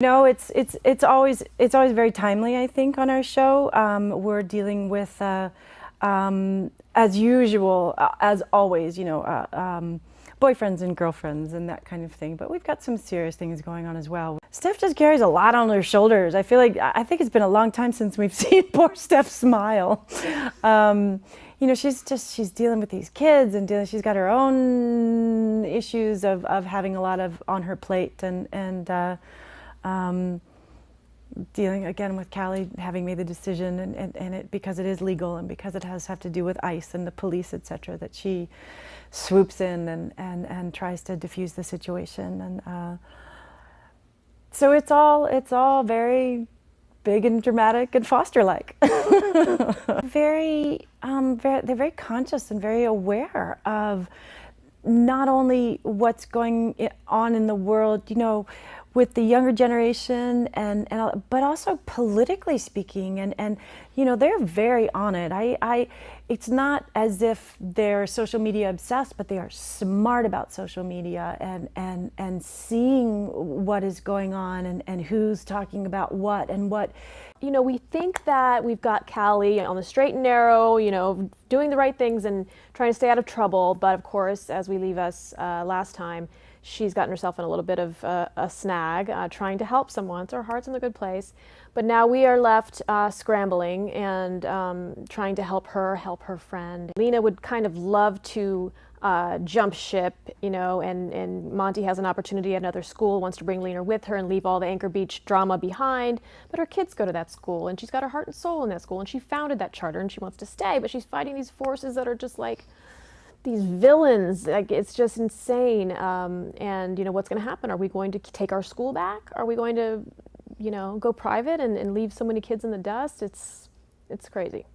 No, it's always very timely, I think, on our show. We're dealing with, as usual, as always, boyfriends and girlfriends and that kind of thing. But we've got some serious things going on as well. Steph just carries a lot on her shoulders. I think it's been a long time since we've seen poor Steph smile. She's dealing with these kids and she's got her own issues of having a lot on her plate and dealing again with Callie having made the decision and it because it is legal and because it has to do with ICE and the police, etc., that she swoops in and tries to diffuse the situation. And so it's all very big and dramatic and Foster-like. They're very conscious and very aware of not only what's going on in the world, with the younger generation but also politically speaking, and they're very on it. It's not as if they're social media obsessed, but they are smart about social media and seeing what is going on and who's talking about what and what. We think that we've got Callie on the straight and narrow, doing the right things and trying to stay out of trouble. But of course, as we leave us last time, she's gotten herself in a little bit of a snag, trying to help someone. So her heart's in a good place. But now we are left scrambling and trying to help her friend. Lena would kind of love to jump ship, and Monty has an opportunity at another school, wants to bring Lena with her and leave all the Anchor Beach drama behind. But her kids go to that school and she's got her heart and soul in that school and she founded that charter and she wants to stay, but she's fighting these forces that are just like these villains. Like, it's just insane. And what's going to happen? Are we going to take our school back? Are we going to, go private and leave so many kids in the dust? It's crazy.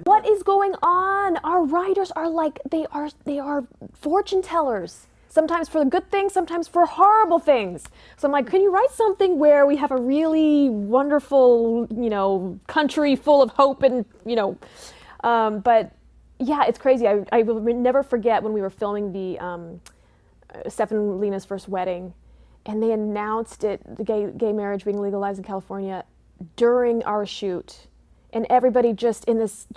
What is going on? Our writers are like, they are fortune tellers. Sometimes for good things, sometimes for horrible things. So I'm like, can you write something where we have a really wonderful, country full of hope and, but yeah, it's crazy. I will never forget when we were filming the Steph and Lena's first wedding, and they announced it, the gay marriage being legalized in California during our shoot. And everybody just in this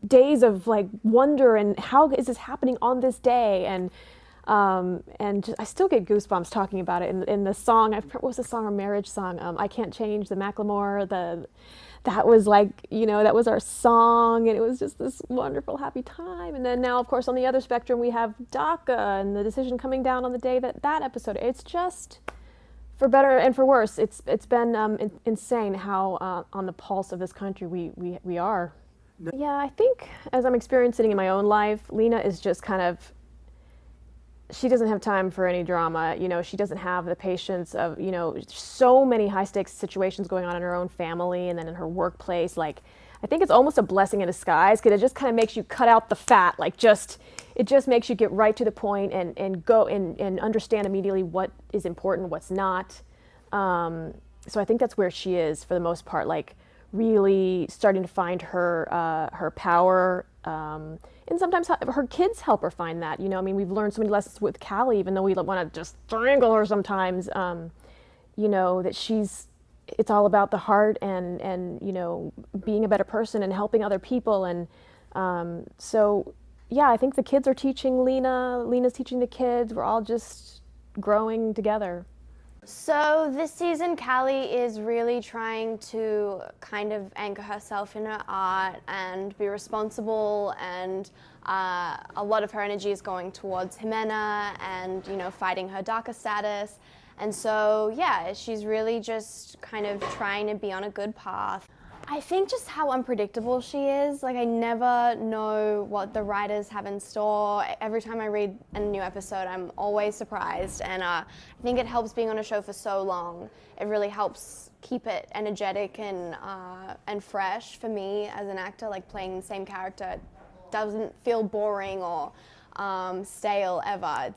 days of like wonder and how is this happening on this day? And I still get goosebumps talking about it. In the song, what was the song, our marriage song? I Can't Change, the Macklemore, that was like, that was our song, and it was just this wonderful, happy time. And then now, of course, on the other spectrum, we have DACA and the decision coming down on the day that episode. It's just, for better and for worse, it's been insane how on the pulse of this country we are. Yeah, I think as I'm experiencing in my own life, Lena is just kind of, she doesn't have time for any drama. She doesn't have the patience of, so many high stakes situations going on in her own family and then in her workplace. Like, I think it's almost a blessing in disguise because it just kind of makes you cut out the fat. Like, it just makes you get right to the point and go and understand immediately what is important, what's not. So I think that's where she is for the most part, like really starting to find her power. And sometimes her kids help her find that. We've learned so many lessons with Callie, even though we want to just strangle her sometimes. That it's all about the heart and being a better person and helping other people. And so, yeah, I think the kids are teaching Lena. Lena's teaching the kids. We're all just growing together. So this season, Callie is really trying to kind of anchor herself in her art and be responsible, and a lot of her energy is going towards Jimena and, fighting her DACA status. And so, yeah, she's really just kind of trying to be on a good path. I think just how unpredictable she is. Like, I never know what the writers have in store. Every time I read a new episode, I'm always surprised. And I think it helps being on a show for so long. It really helps keep it energetic and fresh for me as an actor. Like, playing the same character, it doesn't feel boring or stale ever. I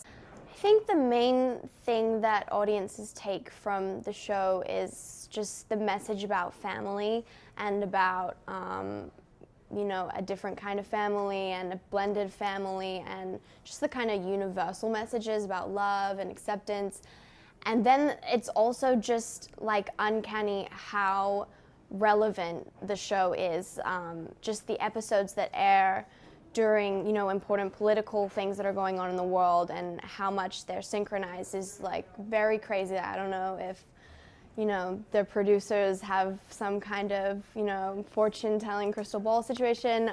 think the main thing that audiences take from the show is just the message about family and about, a different kind of family and a blended family, and just the kind of universal messages about love and acceptance. And then it's also just like uncanny how relevant the show is. Just the episodes that air during, you know, important political things that are going on in the world and how much they're synchronized is like very crazy. I don't know if, you know, the producers have some kind of, you know, fortune-telling crystal ball situation.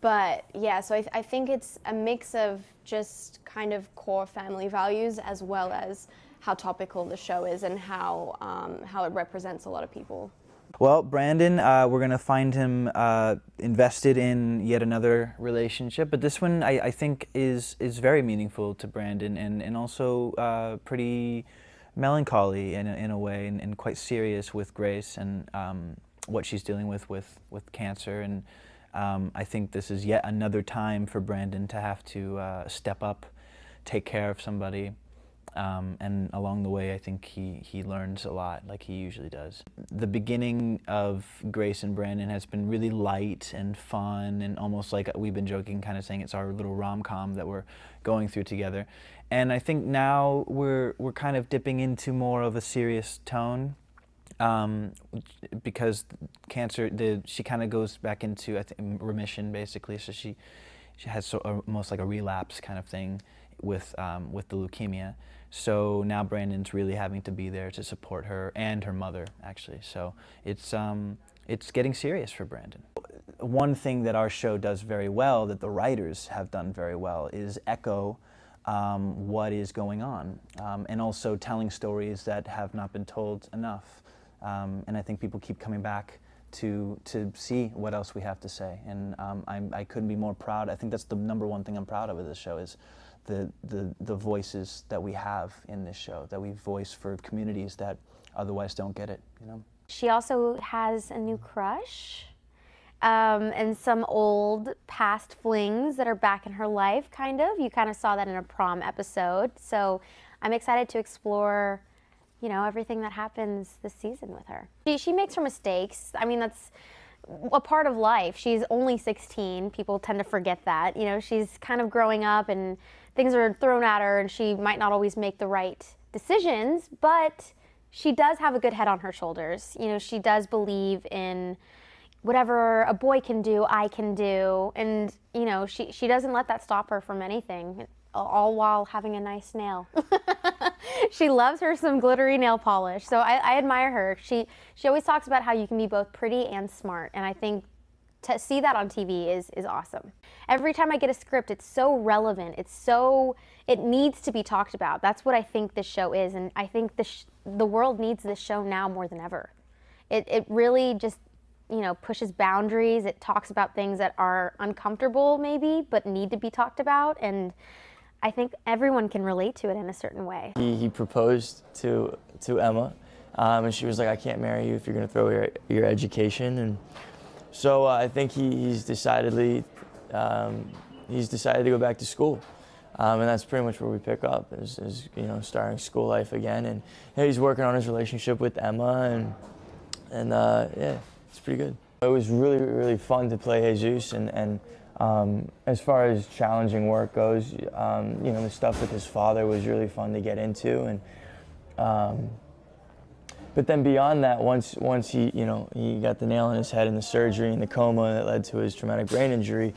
But yeah, so I think it's a mix of just kind of core family values as well as how topical the show is and how it represents a lot of people. Well, Brandon, we're going to find him invested in yet another relationship, but this one I think is very meaningful to Brandon and also pretty melancholy in a way and quite serious with Grace and what she's dealing with cancer. And I think this is yet another time for Brandon to have to step up, take care of somebody. And along the way, I think he learns a lot, like he usually does. The beginning of Grace and Brandon has been really light and fun, and almost like we've been joking, kind of saying it's our little rom-com that we're going through together. And I think now we're kind of dipping into more of a serious tone, because cancer, she kind of goes back into, I think, remission basically. So she has almost like a relapse kind of thing with the leukemia. So now Brandon's really having to be there to support her and her mother, actually. So it's getting serious for Brandon. One thing that our show does very well, that the writers have done very well, is echo what is going on, and also telling stories that have not been told enough. And I think people keep coming back to see what else we have to say. And I couldn't be more proud. I think that's the number one thing I'm proud of this show is the voices that we have in this show, that we voice for communities that otherwise don't get it, you know? She also has a new crush, and some old past flings that are back in her life, kind of. You kind of saw that in a prom episode. So I'm excited to explore, you know, everything that happens this season with her. She makes her mistakes. I mean, that's a part of life. She's only 16. People tend to forget that. You know, she's kind of growing up and things are thrown at her and she might not always make the right decisions, but she does have a good head on her shoulders. You know, she does believe in whatever a boy can do, I can do. And, you know, she doesn't let that stop her from anything, all while having a nice nail. She loves her some glittery nail polish. So I admire her. She always talks about how you can be both pretty and smart. And I think to see that on TV is awesome. Every time I get a script, it's so relevant. It needs to be talked about. That's what I think this show is. And I think the world needs this show now more than ever. It really just, you know, pushes boundaries. It talks about things that are uncomfortable maybe, but need to be talked about. And I think everyone can relate to it in a certain way. He proposed to Emma, and she was like, I can't marry you if you're going to throw your education. And so I think he's decided to go back to school. And that's pretty much where we pick up, is you know, starting school life again. And yeah, he's working on his relationship with Emma, and yeah, it's pretty good. It was really, really fun to play Jesus, and as far as challenging work goes, you know, the stuff with his father was really fun to get into, and but then beyond that, once he, you know, he got the nail in his head in the surgery and the coma that led to his traumatic brain injury,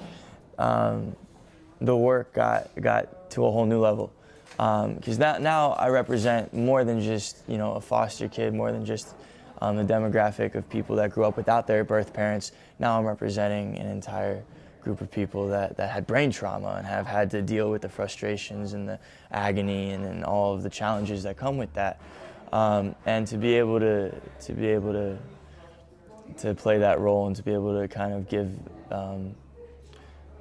the work got to a whole new level. Because now I represent more than just, you know, a foster kid, more than just the demographic of people that grew up without their birth parents. Now I'm representing an entire group of people that had brain trauma and have had to deal with the frustrations and the agony and all of the challenges that come with that. And to be able to play that role and to be able to kind of give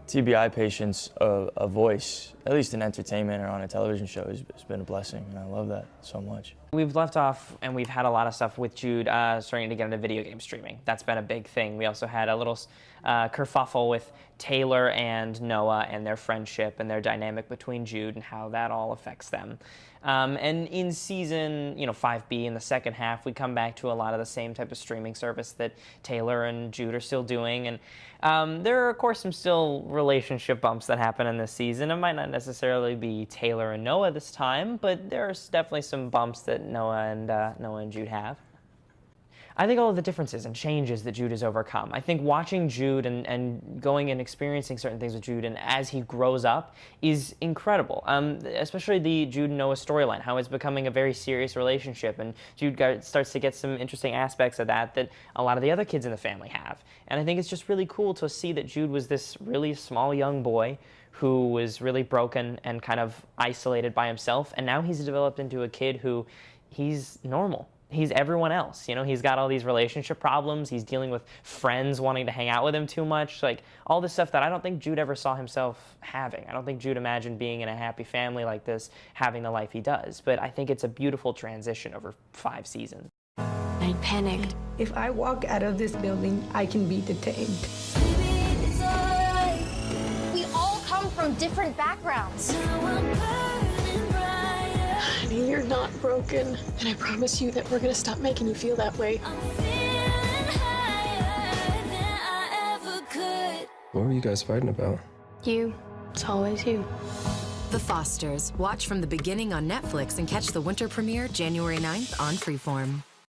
TBI patients a voice, at least in entertainment or on a television show, has been a blessing, and I love that so much. We've left off, and we've had a lot of stuff with Jude starting to get into video game streaming. That's been a big thing. We also had a little kerfuffle with Taylor and Noah and their friendship and their dynamic between Jude and how that all affects them. And in season 5B, in the second half, we come back to a lot of the same type of streaming service that Taylor and Jude are still doing. And there are, of course, some still relationship bumps that happen in this season. It might not necessarily be Taylor and Noah this time, but there's definitely some bumps that Noah and Jude have. I think all of the differences and changes that Jude has overcome. I think watching Jude and going and experiencing certain things with Jude and as he grows up is incredible. Especially the Jude and Noah storyline, how it's becoming a very serious relationship, and Jude starts to get some interesting aspects of that a lot of the other kids in the family have. And I think it's just really cool to see that Jude was this really small young boy who was really broken and kind of isolated by himself, and now he's developed into a kid who he's normal. He's everyone else, you know, he's got all these relationship problems, he's dealing with friends wanting to hang out with him too much, like all this stuff that I don't think Jude ever saw himself having. I don't think Jude imagined being in a happy family like this, having the life he does, but I think it's a beautiful transition over 5 seasons. I panicked. If I walk out of this building, I can be detained. We all come from different backgrounds. Honey, you're not broken. And I promise you that we're gonna stop making you feel that way. What were you guys fighting about? You. It's always you. The Fosters. Watch from the beginning on Netflix and catch the winter premiere January 9th on Freeform.